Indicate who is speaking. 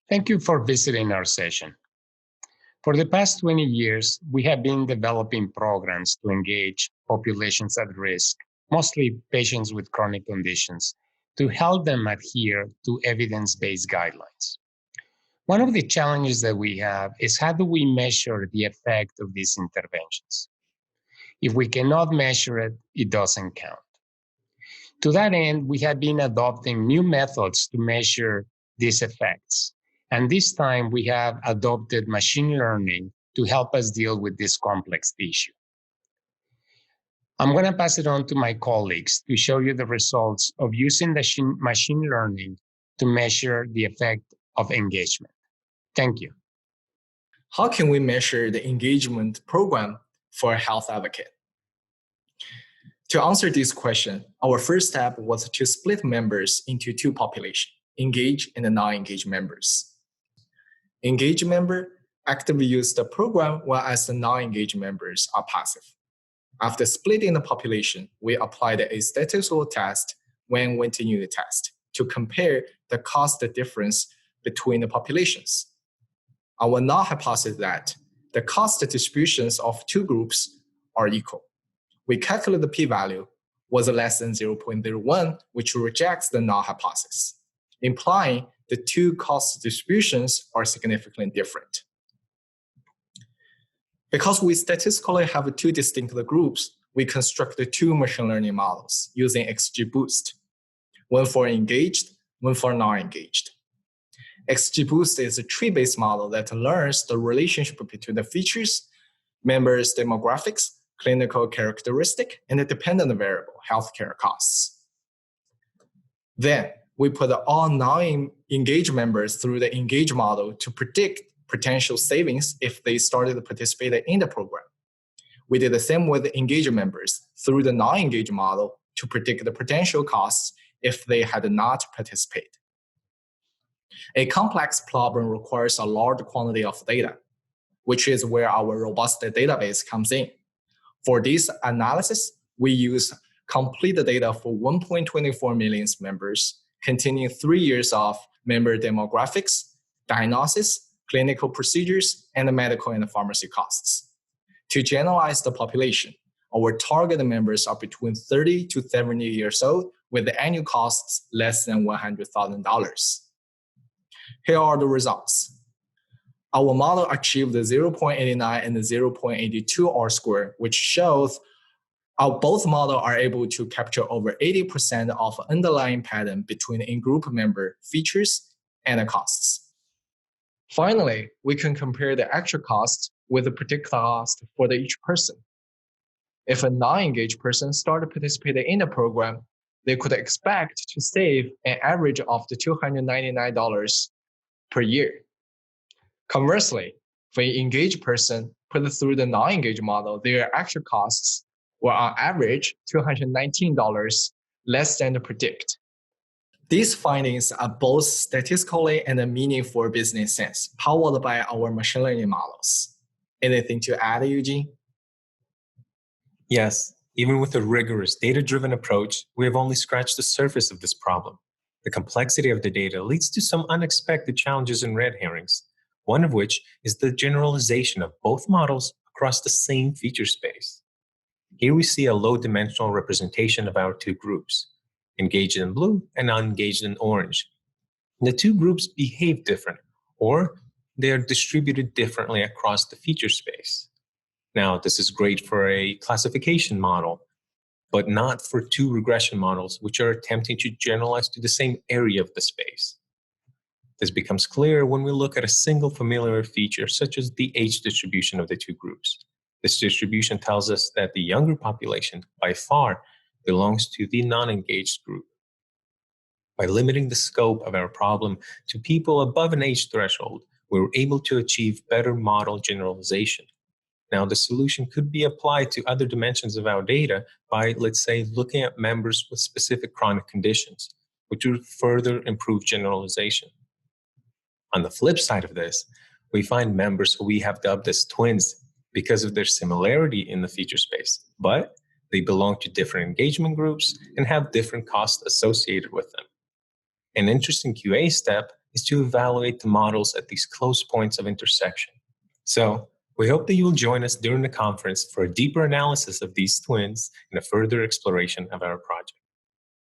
Speaker 1: Thank you for visiting our session. For the past 20 years, we have been developing programs to engage populations at risk, mostly patients with chronic conditions, to help them adhere to evidence-based guidelines. One of the challenges that we have is how do we measure the effect of these interventions? If we cannot measure it, it doesn't count. To that end, we have been adopting new methods to measure these effects. And this time we have adopted machine learning to help us deal with this complex issue. I'm going to pass it on to my colleagues to show you the results of using the machine learning to measure the effect of engagement. Thank you.
Speaker 2: How can we measure the engagement program for a health advocate? To answer this question, our first step was to split members into two populations, engaged and non-engaged members. Engaged members actively use the program, whereas the non-engaged members are passive. After splitting the population, we applied a statistical test when went-to-unit test to compare the cost difference between the populations. Our null hypothesis that the cost distributions of two groups are equal. We calculate the p-value was less than 0.01, which rejects the null hypothesis, implying the two cost distributions are significantly different. Because we statistically have two distinct groups, we constructed two machine learning models using XGBoost, one for engaged, one for non-engaged. XGBoost is a tree-based model that learns the relationship between the features, members' demographics, clinical characteristic, and the dependent variable, healthcare costs. Then, we put all non-engaged members through the engaged model to predict potential savings if they started to participate in the program. We did the same with the engaged members through the non-engaged model to predict the potential costs if they had not participated. A complex problem requires a large quantity of data, which is where our robust database comes in. For this analysis, we use complete data for 1.24 million members, containing 3 years of member demographics, diagnosis, clinical procedures, and medical and pharmacy costs. To generalize the population, our target members are between 30 to 70 years old with the annual costs less than $100,000. Here are the results. Our model achieved the 0.89 and the 0.82 R-square, which shows both models are able to capture over 80% of underlying pattern between in-group member features and the costs. Finally, we can compare the actual cost with the predicted cost for each person. If a non-engaged person started participating in the program, they could expect to save an average of the $299 per year. Conversely, for an engaged person put through the non-engaged model, their actual costs were on average $219 less than the predict. These findings are both statistically and meaningful for business sense, powered by our machine learning models. Anything to add, Eugene?
Speaker 3: Yes, even with a rigorous data-driven approach, we have only scratched the surface of this problem. The complexity of the data leads to some unexpected challenges and red herrings, one of which is the generalization of both models across the same feature space. Here we see a low-dimensional representation of our two groups, engaged in blue and unengaged in orange. The two groups behave different, or they are distributed differently across the feature space. Now, this is great for a classification model, but not for two regression models which are attempting to generalize to the same area of the space. This becomes clear when we look at a single familiar feature such as the age distribution of the two groups. This distribution tells us that the younger population, by far, belongs to the non-engaged group. By limiting the scope of our problem to people above an age threshold, we were able to achieve better model generalization. Now, the solution could be applied to other dimensions of our data by, let's say, looking at members with specific chronic conditions, which would further improve generalization. On the flip side of this, we find members who we have dubbed as twins because of their similarity in the feature space, but they belong to different engagement groups and have different costs associated with them. An interesting QA step is to evaluate the models at these close points of intersection. So, we hope that you will join us during the conference for a deeper analysis of these twins and a further exploration of our project.